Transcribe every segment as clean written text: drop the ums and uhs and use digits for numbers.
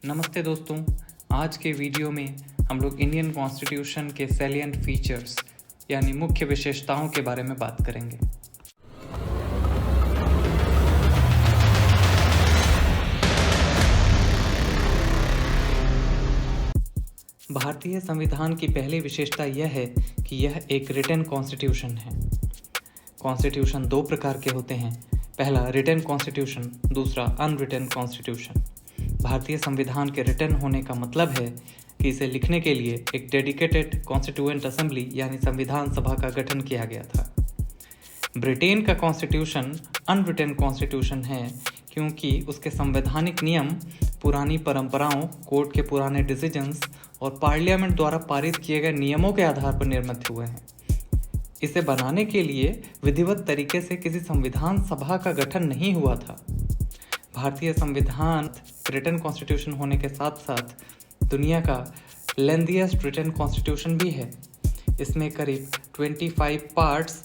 नमस्ते दोस्तों। आज के वीडियो में हम लोग इंडियन कॉन्स्टिट्यूशन के सैलिएंट फीचर्स यानी मुख्य विशेषताओं के बारे में बात करेंगे। भारतीय संविधान की पहली विशेषता यह है कि यह एक रिटन कॉन्स्टिट्यूशन है। कॉन्स्टिट्यूशन दो प्रकार के होते हैं, पहला रिटन कॉन्स्टिट्यूशन, दूसरा अनरिटन कॉन्स्टिट्यूशन। भारतीय संविधान के रिटन होने का मतलब है कि इसे लिखने के लिए एक डेडिकेटेड कॉन्स्टिट्यूएंट असेंबली यानी संविधान सभा का गठन किया गया था। ब्रिटेन का कॉन्स्टिट्यूशन अनरिटन कॉन्स्टिट्यूशन है क्योंकि उसके संवैधानिक नियम पुरानी परंपराओं, कोर्ट के पुराने डिसीजंस और पार्लियामेंट द्वारा पारित किए गए नियमों के आधार पर निर्मित हुए हैं। इसे बनाने के लिए विधिवत तरीके से किसी संविधान सभा का गठन नहीं हुआ था। भारतीय संविधान रिटन कॉन्स्टिट्यूशन होने के साथ साथ दुनिया का लेंथीएस्ट रिटन कॉन्स्टिट्यूशन भी है। इसमें करीब 25 पार्ट्स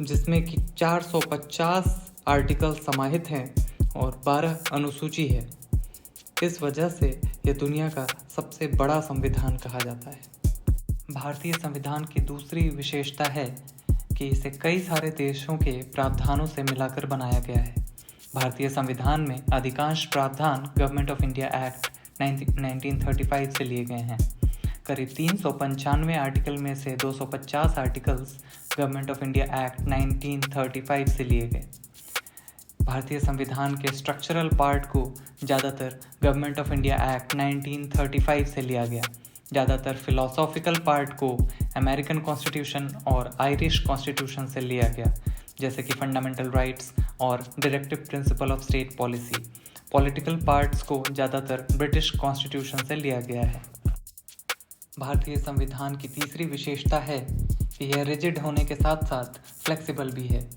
जिसमें कि 450 आर्टिकल समाहित हैं और 12 अनुसूची है। इस वजह से यह दुनिया का सबसे बड़ा संविधान कहा जाता है। भारतीय संविधान की दूसरी विशेषता है कि इसे कई सारे देशों के प्रावधानों से मिलाकर बनाया गया है। भारतीय संविधान में अधिकांश प्रावधान गवर्नमेंट ऑफ इंडिया एक्ट 1935 से लिए गए हैं। करीब 395 आर्टिकल में से 250 articles government of India act 1935 से लिए गए। भारतीय संविधान के स्ट्रक्चरल पार्ट को ज़्यादातर गवर्नमेंट ऑफ इंडिया एक्ट 1935 से लिया गया। ज़्यादातर फिलोसॉफिकल पार्ट को अमेरिकन कॉन्स्टिट्यूशन और आयरिश कॉन्स्टिट्यूशन से लिया गया, जैसे कि फंडामेंटल राइट्स और directive principle of state policy. Political parts को ज़्यादातर ब्रिटिश कॉन्स्टिट्यूशन से लिया गया है। भारतीय संविधान की तीसरी विशेषता है कि यह रिजिड होने के साथ साथ फ्लेक्सिबल भी है,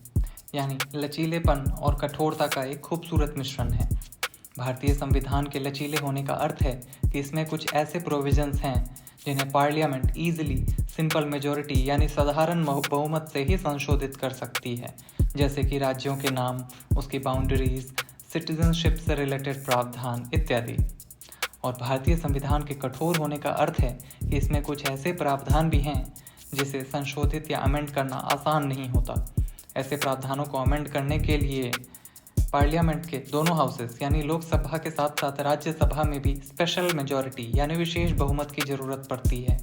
यानी लचीलेपन और कठोरता का एक खूबसूरत मिश्रण है। भारतीय संविधान के लचीले होने का अर्थ है कि इसमें कुछ ऐसे प्रोविजंस हैं जिन्हें पार्लियामेंट ईजिली सिंपल मेजॉरिटी यानी साधारण बहुमत से ही संशोधित कर सकती है, जैसे कि राज्यों के नाम, उसकी बाउंड्रीज, सिटीजनशिप से रिलेटेड प्रावधान इत्यादि। और भारतीय संविधान के कठोर होने का अर्थ है कि इसमें कुछ ऐसे प्रावधान भी हैं जिसे संशोधित या अमेंड करना आसान नहीं होता। ऐसे प्रावधानों को अमेंड करने के लिए पार्लियामेंट के दोनों हाउसेस यानी लोकसभा के साथ साथ राज्यसभा में भी स्पेशल मेजॉरिटी यानी विशेष बहुमत की ज़रूरत पड़ती है।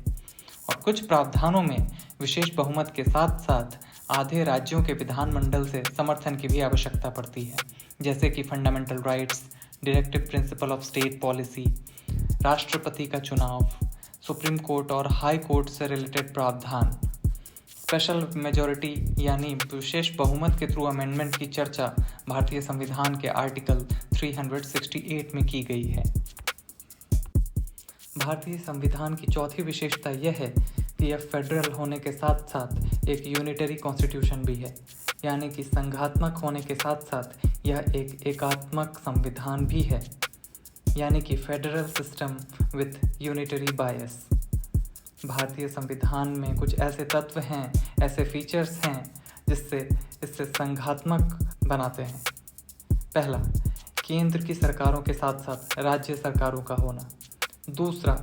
और कुछ प्रावधानों में विशेष बहुमत के साथ साथ आधे राज्यों के विधानमंडल से समर्थन की भी आवश्यकता पड़ती है, जैसे कि fundamental rights, directive principle of state policy, राष्ट्रपति का चुनाव, सुप्रीम कोर्ट और हाई कोर्ट से रिलेटेड प्रावधान। स्पेशल मेजॉरिटी यानी विशेष बहुमत के थ्रू अमेंडमेंट की चर्चा भारतीय संविधान के आर्टिकल 368 में की गई है। भारतीय संविधान की चौथी विशेषता यह है कि यह फेडरल होने के साथ साथ एक यूनिटरी कॉन्स्टिट्यूशन भी है, यानी कि संघात्मक होने के साथ साथ यह एक एकात्मक संविधान भी है, यानी कि फेडरल सिस्टम विथ यूनिटरी बायस। भारतीय संविधान में कुछ ऐसे तत्व हैं, ऐसे फीचर्स हैं जिससे इसे संघात्मक बनाते हैं। पहला, केंद्र की सरकारों के साथ साथ राज्य सरकारों का होना। दूसरा,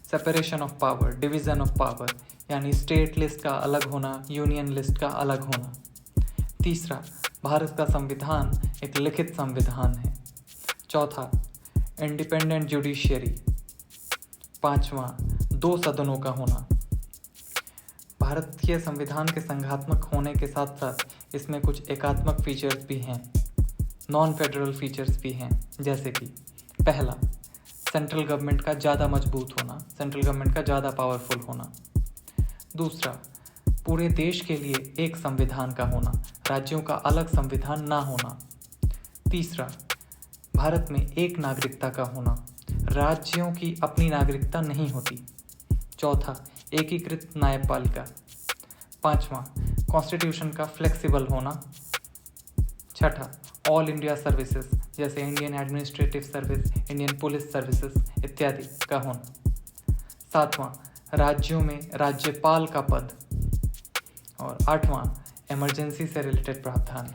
separation of power, division of power, यानी स्टेट लिस्ट का अलग होना, यूनियन लिस्ट का अलग होना। तीसरा, भारत का संविधान एक लिखित संविधान है। चौथा, इंडिपेंडेंट जुडिशियरी। पांचवा, 2 सदनों का होना। भारतीय संविधान के संघात्मक होने के साथ साथ इसमें कुछ एकात्मक फीचर्स भी हैं, नॉन फेडरल फीचर्स भी हैं, जैसे कि पहला, सेंट्रल गवर्नमेंट का ज़्यादा मजबूत होना, सेंट्रल गवर्नमेंट का ज़्यादा पावरफुल होना। दूसरा, पूरे देश के लिए एक संविधान का होना, राज्यों का अलग संविधान ना होना। तीसरा, भारत में एक नागरिकता का होना, राज्यों की अपनी नागरिकता नहीं होती। चौथा, एकीकृत न्यायपालिका। पांचवा, कॉन्स्टिट्यूशन का फ्लेक्सिबल होना। छठा, ऑल इंडिया सर्विसेज जैसे Indian administrative service, Indian police services इत्यादि का होना। सातवां, राज्यों में राज्यपाल का पद। और आठवां, इमरजेंसी से रिलेटेड प्रावधान।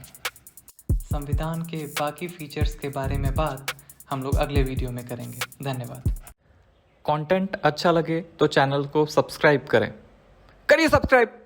संविधान के बाकी फीचर्स के बारे में बात हम लोग अगले वीडियो में करेंगे। धन्यवाद। कंटेंट अच्छा लगे तो चैनल को सब्सक्राइब करें, करिए सब्सक्राइब।